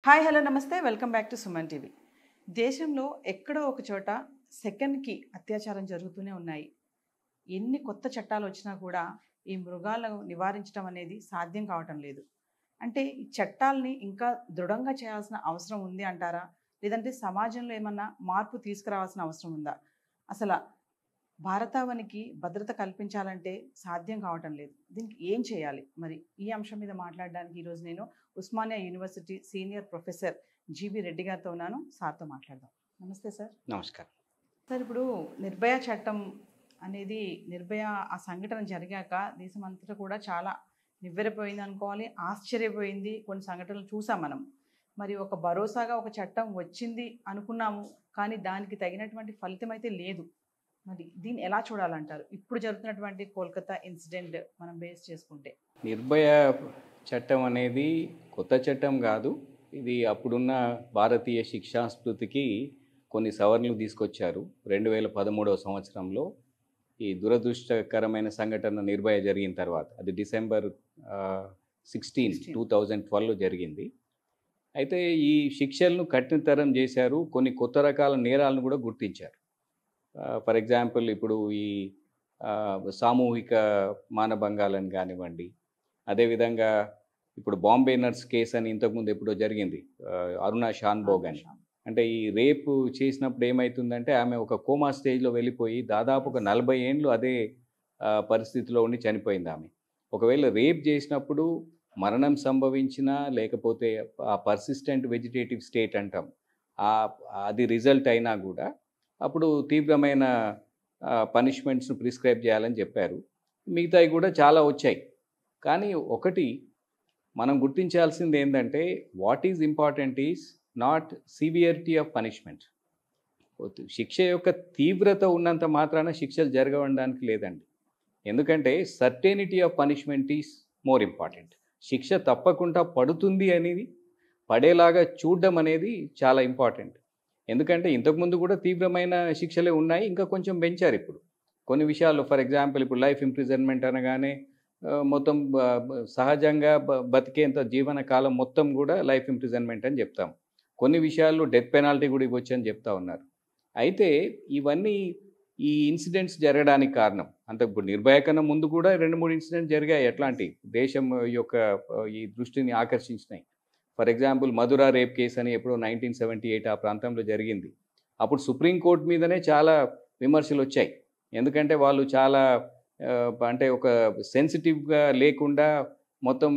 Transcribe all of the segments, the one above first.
Hi hello నమస్తే welcome back to Suman TV. దేశంలో ఎక్కడో ఒక చోట సెకండ్కి అత్యాచారం జరుగుతూనే ఉన్నాయి. ఎన్ని కొత్త చట్టాలు వచ్చినా కూడా ఈ మృగాలను నివారించడం అనేది సాధ్యం కావటం లేదు. అంటే ఈ చట్టాలని ఇంకా దృఢంగా చేయాల్సిన అవసరం ఉంది అంటారా? లేదంటే సమాజంలో ఏమన్నా మార్పు తీసుకురావాల్సిన అవసరం ఉందా? అసలు భారతావనికి భద్రత కల్పించాలంటే సాధ్యం కావటం లేదు. దీనికి ఏం చేయాలి? మరి ఈ అంశం మీద మాట్లాడడానికి ఈరోజు నేను ఉస్మానియా యూనివర్సిటీ సీనియర్ ప్రొఫెసర్ జీవి రెడ్డి గారితో ఉన్నాను. సార్తో మాట్లాడదాం. నమస్తే సార్. నమస్కారం. సార్, ఇప్పుడు నిర్భయ చట్టం అనేది నిర్భయ ఆ సంఘటన జరిగాక దేశమంతటా కూడా చాలా నివ్వెరపోయింది అనుకోవాలి, ఆశ్చర్యపోయింది. కొన్ని సంఘటనలు చూసాం మనం. మరి ఒక భరోసాగా ఒక చట్టం వచ్చింది అనుకున్నాము, కానీ దానికి తగినటువంటి ఫలితం అయితే లేదు. మరి దీన్ని ఎలా చూడాలంటారు? ఇప్పుడు జరుగుతున్నటువంటి కోల్కతా ఇన్సిడెంట్ మనం బేస్ చేసుకుంటే. నిర్భయ చట్టం అనేది కొత్త చట్టం కాదు. ఇది అప్పుడున్న భారతీయ శిక్షాస్మృతికి కొన్ని సవరణలు తీసుకొచ్చారు 2013వ సంవత్సరంలో. ఈ దురదృష్టకరమైన సంఘటన నిర్భయ జరిగిన తర్వాత, అది డిసెంబర్ 16, 2012లో జరిగింది. అయితే ఈ శిక్షలను కఠినతరం చేశారు. కొన్ని కొత్త రకాల నేరాలను కూడా గుర్తించారు. ఫర్ ఎగ్జాంపుల్, ఇప్పుడు ఈ సామూహిక మానభంగాలను కానివ్వండి, అదేవిధంగా ఇప్పుడు బాంబే నర్స్ కేసు అని ఇంతకుముందు ఎప్పుడో జరిగింది, అరుణా షాన్భోగ్ అని. అంటే ఈ రేపు చేసినప్పుడు ఏమవుతుందంటే ఆమె ఒక కోమా స్టేజ్లో వెళ్ళిపోయి దాదాపు ఒక 40 ఏండ్లు అదే పరిస్థితిలో ఉండి చనిపోయింది ఆమె. ఒకవేళ రేప్ చేసినప్పుడు మరణం సంభవించినా, లేకపోతే ఆ పర్సిస్టెంట్ వెజిటేటివ్ స్టేట్ అంటాం, అది రిజల్ట్ అయినా కూడా అప్పుడు తీవ్రమైన పనిష్మెంట్స్ను ప్రిస్క్రైబ్ చేయాలని చెప్పారు. మిగతావి కూడా చాలా వచ్చాయి. కానీ ఒకటి మనం గుర్తించాల్సింది ఏంటంటే, what is important is not severity of punishment. శిక్ష యొక్క తీవ్రత ఉన్నంత మాత్రాన శిక్షలు జరగడానికి లేదండి. ఎందుకంటే certainty of punishment is more important. శిక్ష తప్పకుండా పడుతుంది అనేది, పడేలాగా చూడడం అనేది చాలా ఇంపార్టెంట్. ఎందుకంటే ఇంతకుముందు కూడా తీవ్రమైన శిక్షలే ఉన్నాయి, ఇంకా కొంచెం పెంచారు ఇప్పుడు కొన్ని విషయాల్లో. ఫర్ ఎగ్జాంపుల్, ఇప్పుడు లైఫ్ ఇంప్రిజన్మెంట్ అనగానే మొత్తం సహజంగా బతికేంత జీవన కాలం మొత్తం కూడా లైఫ్ ఇంప్రిజన్మెంట్ అని చెప్తాం. కొన్ని విషయాల్లో డెత్ పెనాల్టీ కూడా ఇవ్వచ్చు అని చెప్తా ఉన్నారు. అయితే ఇవన్నీ ఈ ఇన్సిడెంట్స్ జరగడానికి కారణం. అంత ఇప్పుడు నిర్భయ కన్నా ముందు కూడా 2-3 ఇన్సిడెంట్స్ జరిగాయి, ఎట్లాంటి దేశం యొక్క ఈ దృష్టిని ఆకర్షించినాయి. For example, Mathura rape case అని ఎప్పుడో 1978 ఆ ప్రాంతంలో జరిగింది. అప్పుడు సుప్రీంకోర్టు మీదనే చాలా విమర్శలు వచ్చాయి. ఎందుకంటే వాళ్ళు చాలా అంటే ఒక సెన్సిటివ్గా లేకుండా మొత్తం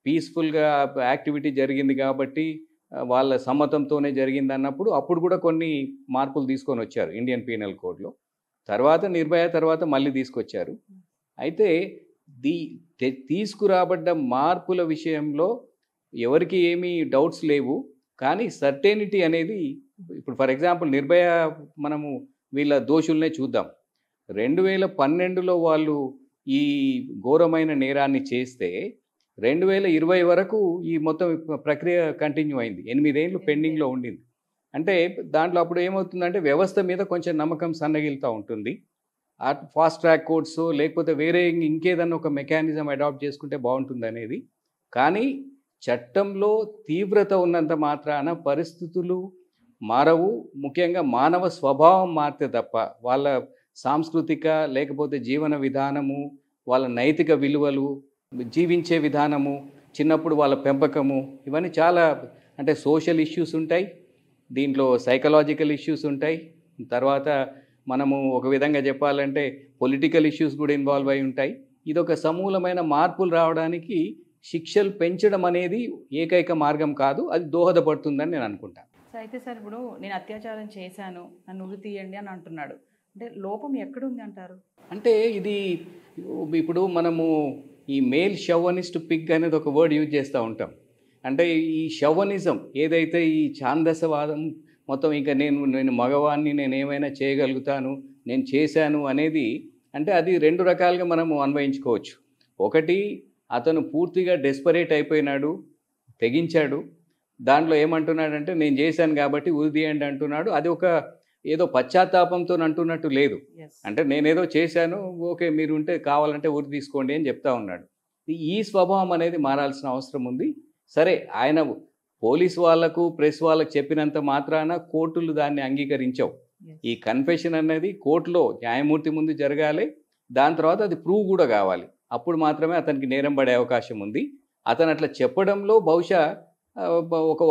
పీస్ఫుల్గా యాక్టివిటీ జరిగింది కాబట్టి వాళ్ళ సమ్మతంతోనే జరిగింది అన్నప్పుడు అప్పుడు కూడా కొన్ని మార్పులు తీసుకొని వచ్చారు ఇండియన్ పీనల్ కోడ్లో. తర్వాత నిర్భయ తర్వాత మళ్ళీ తీసుకొచ్చారు. అయితే తీసుకురాబడ్డ మార్పుల విషయంలో ఎవరికి ఏమీ డౌట్స్ లేవు. కానీ సర్టెనిటీ అనేది, ఇప్పుడు ఫర్ ఎగ్జాంపుల్ నిర్భయ మనము వీళ్ళ దోషుల్నే చూద్దాం. 2012లో వాళ్ళు ఈ ఘోరమైన నేరాన్ని చేస్తే 2020 వరకు ఈ మొత్తం ప్రక్రియ కంటిన్యూ అయింది. 8 ఏళ్ళు పెండింగ్లో ఉండింది. అంటే దాంట్లో అప్పుడు ఏమవుతుందంటే వ్యవస్థ మీద కొంచెం నమ్మకం సన్నగిలుతూ ఉంటుంది. ఫాస్ట్ ట్రాక్ కోర్ట్స్ లేకపోతే వేరే ఇంకేదన్నా ఒక మెకానిజం అడాప్ట్ చేసుకుంటే బాగుంటుంది అనేది. కానీ చట్టంలో తీవ్రత ఉన్నంత మాత్రాన పరిస్థితులు మారవు. ముఖ్యంగా మానవ స్వభావం మారితే తప్ప వాళ్ళ సాంస్కృతిక లేకపోతే జీవన విధానము, వాళ్ళ నైతిక విలువలు, జీవించే విధానము, చిన్నప్పుడు వాళ్ళ పెంపకము, ఇవన్నీ చాలా అంటే సోషల్ ఇష్యూస్ ఉంటాయి, దీంట్లో సైకలాజికల్ ఇష్యూస్ ఉంటాయి. తర్వాత మనము ఒక విధంగా చెప్పాలంటే పొలిటికల్ ఇష్యూస్ కూడా ఇన్వాల్వ్ అయి ఉంటాయి. ఇదొక సమూలమైన మార్పులు రావడానికి శిక్షలు పెంచడం అనేది ఏకైక మార్గం కాదు, అది దోహదపడుతుందని నేను అనుకుంటాను. అయితే సార్, ఇప్పుడు నేను అత్యాచారం చేశాను, నన్ను ఉరి తీయండి అని అంటున్నాడు. అంటే లోపం ఎక్కడుంది అంటారు? అంటే ఇది ఇప్పుడు మనము ఈ మేల్ షవనిస్ట్ పిగ్ అనేది ఒక వర్డ్ యూజ్ చేస్తూ ఉంటాం. అంటే ఈ షవనిజం ఏదైతే ఈ ఛాందసవాదం మొత్తం, ఇంకా నేను మగవాన్ని, నేను ఏమైనా చేయగలుగుతాను, నేను చేశాను అనేది, అంటే అది 2 రకాలుగా మనము అన్వయించుకోవచ్చు. ఒకటి, అతను పూర్తిగా డెస్పరేట్ అయిపోయినాడు, తెగించాడు. దాంట్లో ఏమంటున్నాడంటే నేను చేశాను కాబట్టి ఉరి తీయండి అంటున్నాడు. అది ఒక ఏదో పశ్చాత్తాపంతో అంటున్నట్టు లేదు. అంటే నేనేదో చేశాను, ఓకే మీరు ఉంటే కావాలంటే ఉరి తీసుకోండి అని చెప్తా ఉన్నాడు. ఈ స్వభావం అనేది మారాల్సిన అవసరం ఉంది. సరే, ఆయన పోలీస్ వాళ్ళకు ప్రెస్ వాళ్ళకు చెప్పినంత మాత్రాన కోర్టులు దాన్ని అంగీకరించవు. ఈ కన్ఫెషన్ అనేది కోర్టులో న్యాయమూర్తి ముందు జరగాలి. దాని తర్వాత అది ప్రూవ్ కూడా కావాలి. అప్పుడు మాత్రమే అతనికి నేరం పడే అవకాశం ఉంది. అతను అట్లా చెప్పడంలో బహుశా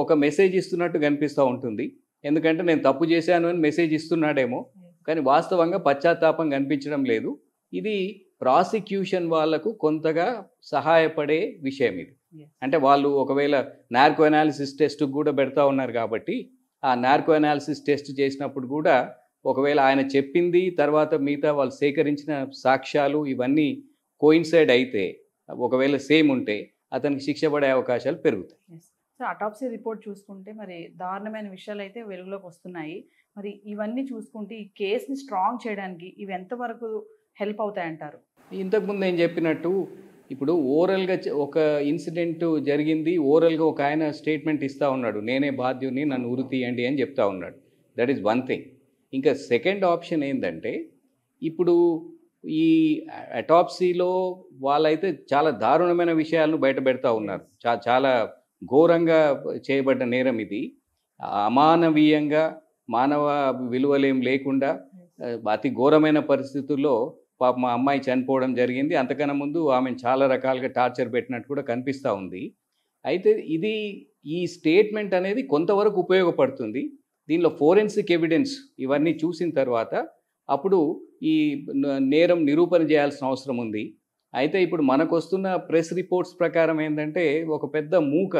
ఒక మెసేజ్ ఇస్తున్నట్టు కనిపిస్తూ ఉంటుంది. ఎందుకంటే నేను తప్పు చేశాను అని మెసేజ్ ఇస్తున్నాడేమో, కానీ వాస్తవంగా పశ్చాత్తాపం కనిపించడం లేదు. ఇది ప్రాసిక్యూషన్ వాళ్లకు కొంతగా సహాయపడే విషయం ఇది. అంటే వాళ్ళు ఒకవేళ నార్కో అనాలిసిస్ టెస్ట్కి కూడా పెడతా ఉన్నారు కాబట్టి ఆ నార్కో అనాలిసిస్ టెస్ట్ చేసినప్పుడు కూడా ఒకవేళ ఆయన చెప్పింది తర్వాత మిగతా వాళ్ళు సేకరించిన సాక్ష్యాలు ఇవన్నీ కోయిన్సైడ్ అయితే, ఒకవేళ సేమ్ ఉంటే అతనికి శిక్ష పడే అవకాశాలు పెరుగుతాయి. సో అటాప్సీ రిపోర్ట్ చూసుకుంటే మరి దారుణమైన విషయాలు అయితే వెలుగులోకి వస్తున్నాయి. మరి ఇవన్నీ చూసుకుంటే ఈ కేసుని స్ట్రాంగ్ చేయడానికి ఇవి ఎంతవరకు హెల్ప్ అవుతాయంటారు? ఇంతకుముందు నేను చెప్పినట్టు ఇప్పుడు ఓరల్గా ఒక ఇన్సిడెంట్ జరిగింది, ఓరల్గా ఒక ఆయన స్టేట్మెంట్ ఇస్తూ ఉన్నాడు, నేనే బాధ్యుని, నన్ను ఉరి తీయండి అని చెప్తా ఉన్నాడు. That is one thing. ఇంకా సెకండ్ ఆప్షన్ ఏంటంటే, ఇప్పుడు ఈ అటాప్సీలో వాళ్ళైతే చాలా దారుణమైన విషయాలను బయట పెడతా ఉన్నారు. చాలా ఘోరంగా చేయబడ్డ నేరం ఇది. అమానవీయంగా మానవ విలువలేం లేకుండా అతి ఘోరమైన పరిస్థితుల్లో పాప మా అమ్మాయి చనిపోవడం జరిగింది. అంతకన్నా ముందు ఆమెను చాలా రకాలుగా టార్చర్ పెట్టినట్టు కూడా కనిపిస్తూ ఉంది. అయితే ఈ స్టేట్మెంట్ అనేది కొంతవరకు ఉపయోగపడుతుంది. దీనిలో ఫోరెన్సిక్ ఎవిడెన్స్ ఇవన్నీ చూసిన తర్వాత అప్పుడు ఈ నేరం నిరూపణ చేయాల్సిన అవసరం ఉంది. అయితే ఇప్పుడు మనకు వస్తున్న ప్రెస్ రిపోర్ట్స్ ప్రకారం ఏంటంటే, ఒక పెద్ద మూక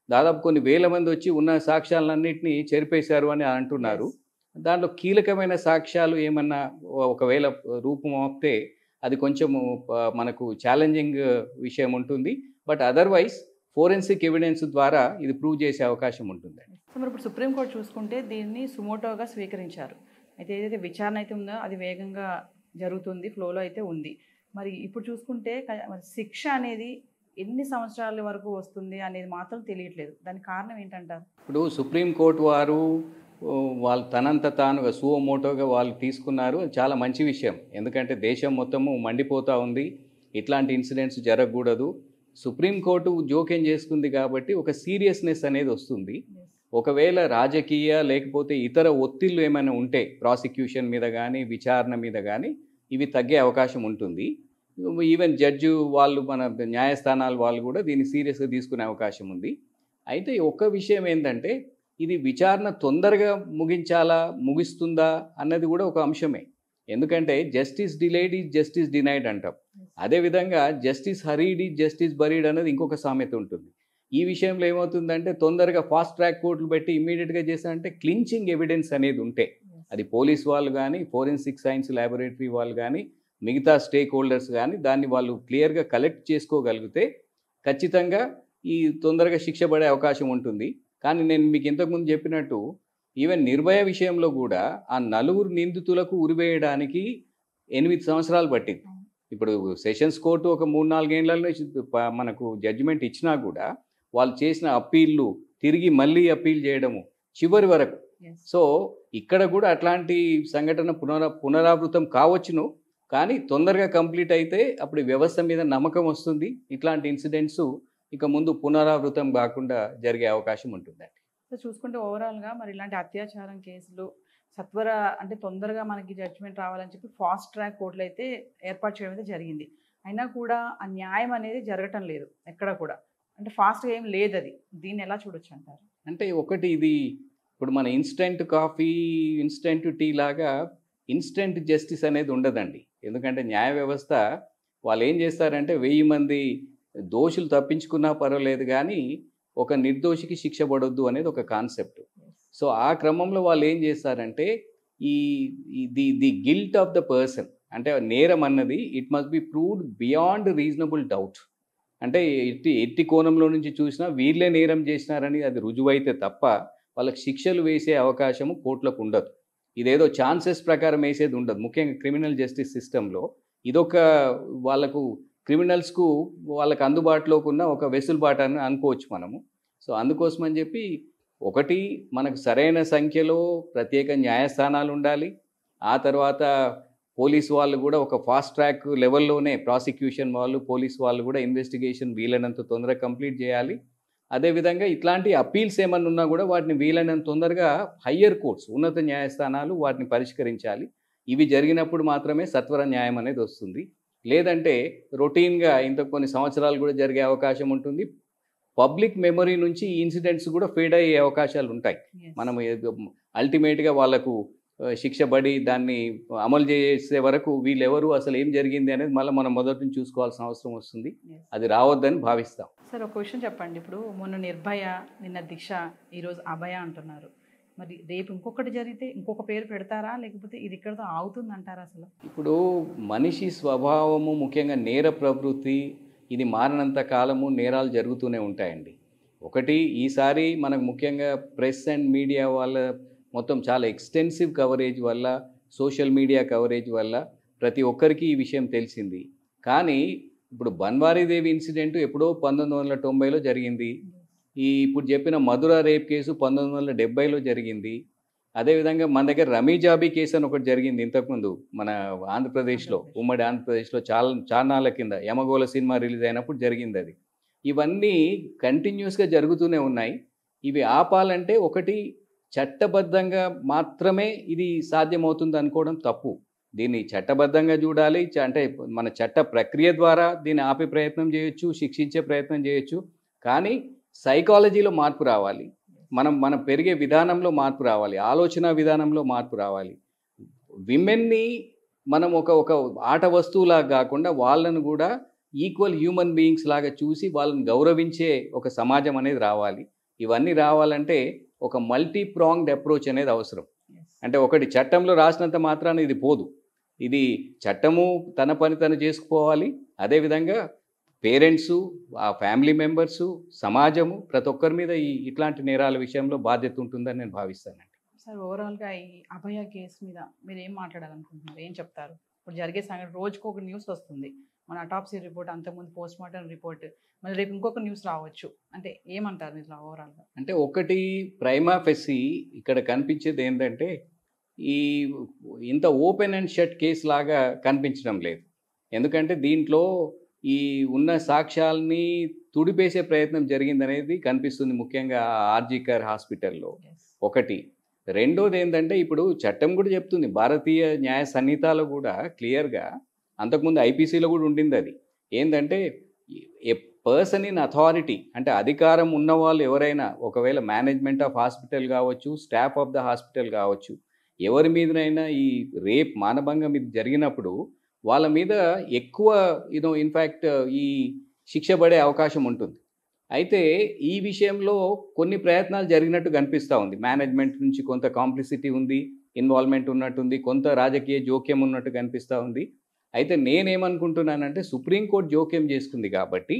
దాదాపు కొన్ని వేల మంది వచ్చి ఉన్న సాక్ష్యాలన్నింటినీ చెరిపేశారు అని అంటున్నారు. దాంట్లో కీలకమైన సాక్ష్యాలు ఏమన్నా ఒకవేళ రూపుమాపితే అది కొంచెము మనకు ఛాలెంజింగ్ విషయం ఉంటుంది. బట్ అదర్వైజ్ ఫోరెన్సిక్ ఎవిడెన్స్ ద్వారా ఇది ప్రూవ్ చేసే అవకాశం ఉంటుంది. సో మరి ఇప్పుడు సుప్రీంకోర్టు చూసుకుంటే దీన్ని సుమోటోగా స్వీకరించారు. అయితే ఏదైతే విచారణ అయితే ఉందో అది వేగంగా జరుగుతుంది, ఫ్లోలో అయితే ఉంది. మరి ఇప్పుడు చూసుకుంటే మరి శిక్ష అనేది ఎన్ని సంవత్సరాల వరకు వస్తుంది అనేది మాత్రం తెలియట్లేదు. దానికి కారణం ఏంటంటారు? ఇప్పుడు సుప్రీంకోర్టు వారు వాళ్ళు తనంత తానుగా సుమోటోగా వాళ్ళు తీసుకున్నారు. చాలా మంచి విషయం. ఎందుకంటే దేశం మొత్తము మండిపోతూ ఉంది, ఇట్లాంటి ఇన్సిడెంట్స్ జరగకూడదు. సుప్రీంకోర్టు జోక్యం చేసుకుంది కాబట్టి ఒక సీరియస్నెస్ అనేది వస్తుంది. ఒకవేళ రాజకీయ లేకపోతే ఇతర ఒత్తిళ్ళు ఏమైనా ఉంటే ప్రాసిక్యూషన్ మీద కానీ విచారణ మీద కానీ ఇవి తగ్గే అవకాశం ఉంటుంది. ఈవెన్ జడ్జి వాళ్ళు మన న్యాయస్థానాల వాళ్ళు కూడా దీన్ని సీరియస్గా తీసుకునే అవకాశం ఉంది. అయితే ఒక్క విషయం ఏంటంటే, ఇది విచారణ తొందరగా ముగిస్తుందా అన్నది కూడా ఒక అంశమే. ఎందుకంటే justice delayed is justice denied అంటాం. అదేవిధంగా justice hurried is justice buried అనేది ఇంకొక సామెత ఉంటుంది. ఈ విషయంలో ఏమవుతుందంటే, తొందరగా ఫాస్ట్ ట్రాక్ కోర్టులు పెట్టి ఇమ్మీడియట్గా చేస్తారంటే క్లించింగ్ ఎవిడెన్స్ అనేది ఉంటే, అది పోలీస్ వాళ్ళు కానీ ఫోరెన్సిక్ సైన్స్ ల్యాబొరేటరీ వాళ్ళు కానీ మిగతా స్టేక్ హోల్డర్స్ కానీ దాన్ని వాళ్ళు క్లియర్గా కలెక్ట్ చేసుకోగలిగితే ఖచ్చితంగా ఈ తొందరగా శిక్ష పడే అవకాశం ఉంటుంది. కానీ నేను మీకు ఇంతకుముందు చెప్పినట్టు ఈవెన్ నిర్భయ విషయంలో కూడా ఆ 4 నిందితులకు ఉరివేయడానికి 8 సంవత్సరాలు పట్టింది. ఇప్పుడు సెషన్స్ కోర్టు ఒక 3-4 ఏళ్లలో మనకు జడ్జిమెంట్ ఇచ్చినా కూడా వాళ్ళు చేసిన అప్పీళ్ళు తిరిగి మళ్ళీ అప్పీల్ చేయడము చివరి వరకు. సో ఇక్కడ కూడా అట్లాంటి సంఘటన పునరావృతం కావచ్చును, కానీ తొందరగా కంప్లీట్ అయితే అప్పుడు వ్యవస్థ మీద నమ్మకం వస్తుంది. ఇట్లాంటి ఇన్సిడెంట్స్ ఇక ముందు పునరావృతం కాకుండా జరిగే అవకాశం ఉంటుందండి. సో చూసుకుంటే ఓవరాల్గా మరి ఇలాంటి అత్యాచారం కేసులు సత్వర అంటే తొందరగా మనకి జడ్జిమెంట్ రావాలని చెప్పి ఫాస్ట్ ట్రాక్ కోర్టులు అయితే ఏర్పాటు చేయడం అయితే జరిగింది. అయినా కూడా ఆ న్యాయం అనేది జరగటం లేదు ఎక్కడ కూడా. అంటే ఫాస్ట్గా ఏం లేదు. అది దీన్ని ఎలా చూడొచ్చు అంటారు? అంటే ఒకటి, ఇది ఇప్పుడు మన ఇన్స్టెంట్ కాఫీ ఇన్స్టెంట్ టీ లాగా ఇన్స్టెంట్ జస్టిస్ అనేది ఉండదండి. ఎందుకంటే న్యాయ వ్యవస్థ వాళ్ళు ఏం చేస్తారంటే 1000 మంది దోషులు తప్పించుకున్నా పర్వాలేదు కానీ ఒక నిర్దోషికి శిక్ష పడొద్దు అనేది ఒక కాన్సెప్ట్. సో ఆ క్రమంలో వాళ్ళు ఏం చేస్తారంటే the guilt of the person, అంటే నేరం అన్నది it must be proved beyond reasonable doubt. అంటే ఎట్టి కోణంలో నుంచి చూసినా వీళ్ళే నేరం చేసినారని అది రుజువైతే తప్ప వాళ్ళకి శిక్షలు వేసే అవకాశము కోర్టులకు ఉండదు. ఇదేదో ఛాన్సెస్ ప్రకారం వేసేది ఉండదు. ముఖ్యంగా క్రిమినల్ జస్టిస్ సిస్టంలో ఇదొక వాళ్ళకు క్రిమినల్స్కు వాళ్ళకు అందుబాటులోకి ఉన్న ఒక వెసులుబాటు అని అనుకోవచ్చు మనము. సో అందుకోసం అని చెప్పి ఒకటి మనకు సరైన సంఖ్యలో ప్రత్యేక న్యాయస్థానాలు ఉండాలి. ఆ తర్వాత పోలీసు వాళ్ళు కూడా ఒక ఫాస్ట్ ట్రాక్ లెవెల్లోనే ప్రాసిక్యూషన్ వాళ్ళు పోలీసు వాళ్ళు కూడా ఇన్వెస్టిగేషన్ వీలైనంత తొందరగా కంప్లీట్ చేయాలి. అదేవిధంగా ఇట్లాంటి అప్పీల్స్ ఏమన్నా ఉన్నా కూడా వాటిని వీలైనంత తొందరగా హయ్యర్ కోర్ట్స్, ఉన్నత న్యాయస్థానాలు వాటిని పరిష్కరించాలి. ఇవి జరిగినప్పుడు మాత్రమే సత్వర న్యాయం అనేది వస్తుంది. లేదంటే రొటీన్గా ఇంత కొన్ని సంవత్సరాలు కూడా జరిగే అవకాశం ఉంటుంది. పబ్లిక్ మెమరీ నుంచి ఈ ఇన్సిడెంట్స్ కూడా ఫేడ్ అయ్యే అవకాశాలు ఉంటాయి. Yes. మనం అల్టిమేట్గా వాళ్ళకు శిక్ష పడి దాన్ని అమలు చేసే వరకు వీళ్ళెవరు, అసలు ఏం జరిగింది అనేది మళ్ళీ మనం మొదటి నుంచి చూసుకోవాల్సిన అవసరం వస్తుంది. Yes. అది రావద్దని భావిస్తాం. సార్ ఒక క్వశ్చన్ చెప్పండి. ఇప్పుడు మొన్న నిర్భయ, నిన్న దిశ, ఈరోజు అభయ అంటున్నారు. మరి రేపు ఇంకొకటి జరిగితే ఇంకొక పేరు పెడతారా, లేకపోతే ఇది ఇక్కడతో ఆగుతుంది అంటారా అసలు? ఇప్పుడు మనిషి స్వభావము, ముఖ్యంగా నేర ప్రవృత్తి, ఇది మారినంత కాలము నేరాలు జరుగుతూనే ఉంటాయండి. ఒకటి ఈసారి మనకు ముఖ్యంగా ప్రెస్ అండ్ మీడియా వాళ్ళ మొత్తం చాలా ఎక్స్టెన్సివ్ కవరేజ్ వల్ల, సోషల్ మీడియా కవరేజ్ వల్ల ప్రతి ఒక్కరికి ఈ విషయం తెలిసింది. కానీ ఇప్పుడు బన్వారీదేవి ఇన్సిడెంట్ ఎప్పుడో 1990లో జరిగింది. ఇప్పుడు చెప్పిన మధుర రేప్ కేసు 1970లో జరిగింది. అదేవిధంగా మన దగ్గర రమీజాబీ కేసు అని ఒకటి జరిగింది ఇంతకుముందు మన ఆంధ్రప్రదేశ్లో, ఉమ్మడి ఆంధ్రప్రదేశ్లో చాన్నాళ్ళ కింద యమగోళ సినిమా రిలీజ్ అయినప్పుడు జరిగింది అది. ఇవన్నీ కంటిన్యూస్గా జరుగుతూనే ఉన్నాయి. ఇవి ఆపాలంటే ఒకటి చట్టబద్ధంగా మాత్రమే ఇది సాధ్యమవుతుంది అనుకోవడం తప్పు. దీన్ని చట్టబద్ధంగా చూడాలి. అంటే మన చట్ట ప్రక్రియ ద్వారా దీన్ని ఆపే ప్రయత్నం చేయొచ్చు, శిక్షించే ప్రయత్నం చేయొచ్చు. కానీ సైకాలజీలో మార్పు రావాలి, మనం పెరిగే విధానంలో మార్పు రావాలి, ఆలోచన విధానంలో మార్పు రావాలి. విమెన్ని మనం ఒక ఆట వస్తువులాగా కాకుండా వాళ్ళను కూడా ఈక్వల్ హ్యూమన్ బీయింగ్స్ లాగా చూసి వాళ్ళని గౌరవించే ఒక సమాజం అనేది రావాలి. ఇవన్నీ రావాలంటే ఒక మల్టీ ప్రాంగ్డ్ అప్రోచ్ అనేది అవసరం. అంటే ఒకటి చట్టంలో రాసినంత మాత్రాన ఇది పోదు. ఇది చట్టము తన పని తను చేసుకుపోవాలి. అదేవిధంగా పేరెంట్సు, ఆ ఫ్యామిలీ మెంబర్సు, సమాజము, ప్రతి ఒక్కరి మీద ఇట్లాంటి నేరాల విషయంలో బాధ్యత ఉంటుందని నేను భావిస్తానండి. సార్ ఓవరాల్గా ఈ అభయ కేసు మీద మీరు ఏం మాట్లాడాలనుకుంటున్నారు, ఏం చెప్తారు? ఇప్పుడు జరిగే సంగతి రోజుకు ఒక న్యూస్ వస్తుంది. మన అటాప్సీ రిపోర్ట్, అంతకుముందు పోస్ట్ మార్టం రిపోర్ట్, మళ్ళీ రేపు ఇంకొక న్యూస్ రావచ్చు. అంటే ఏమంటారు మీరు ఓవరాల్గా? అంటే ఒకటి ప్రైమా ఫెసి ఇక్కడ కనిపించేది ఏంటంటే ఇంత ఓపెన్ అండ్ షట్ కేసు లాగా కనిపించడం లేదు. ఎందుకంటే దీంట్లో ఈ ఉన్న సాక్ష్యాల్ని తుడిపేసే ప్రయత్నం జరిగిందనేది కనిపిస్తుంది, ముఖ్యంగా ఆర్జీకర్ హాస్పిటల్లో. ఒకటి. రెండోది ఏంటంటే ఇప్పుడు చట్టం కూడా చెప్తుంది, భారతీయ న్యాయ సంహితాలో కూడా క్లియర్గా, అంతకుముందు ఐపీసీలో కూడా ఉండింది అది. ఏంటంటే ఏ పర్సన్ ఇన్ అథారిటీ, అంటే అధికారం ఉన్నవాళ్ళు ఎవరైనా, ఒకవేళ మేనేజ్మెంట్ ఆఫ్ హాస్పిటల్ కావచ్చు, స్టాఫ్ ఆఫ్ ద హాస్పిటల్ కావచ్చు, ఎవరి మీదనైనా ఈ రేప్, మానభంగం ఇది జరిగినప్పుడు వాళ్ళ మీద ఎక్కువ ఇన్ఫ్యాక్ట్ ఈ శిక్ష పడే అవకాశం ఉంటుంది. అయితే ఈ విషయంలో కొన్ని ప్రయత్నాలు జరిగినట్టు కనిపిస్తూ ఉంది. మేనేజ్మెంట్ నుంచి కొంత కాంప్లిసిటీ ఉంది, ఇన్వాల్వ్మెంట్ ఉన్నట్టుంది, కొంత రాజకీయ జోక్యం ఉన్నట్టు కనిపిస్తూ ఉంది. అయితే నేనేమనుకుంటున్నానంటే సుప్రీంకోర్టు జోక్యం చేసుకుంది కాబట్టి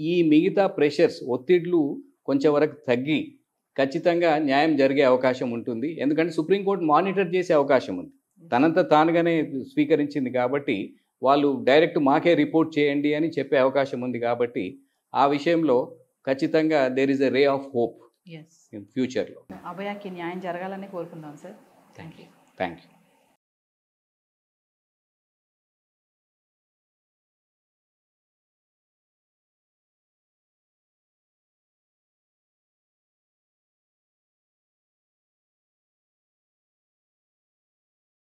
ఈ మిగతా ప్రెషర్స్, ఒత్తిళ్లు కొంచెం వరకు తగ్గి ఖచ్చితంగా న్యాయం జరిగే అవకాశం ఉంటుంది. ఎందుకంటే సుప్రీంకోర్టు మానిటర్ చేసే అవకాశం ఉంది, తనంత తానుగానే స్వీకరించింది కాబట్టి వాళ్ళు డైరెక్ట్ మాకే రిపోర్ట్ చేయండి అని చెప్పే అవకాశం ఉంది. కాబట్టి ఆ విషయంలో ఖచ్చితంగా there is a ray of hope in ఫ్యూచర్లో. అభయకి న్యాయం జరగాలని కోరుకుందాం సార్. Thank you.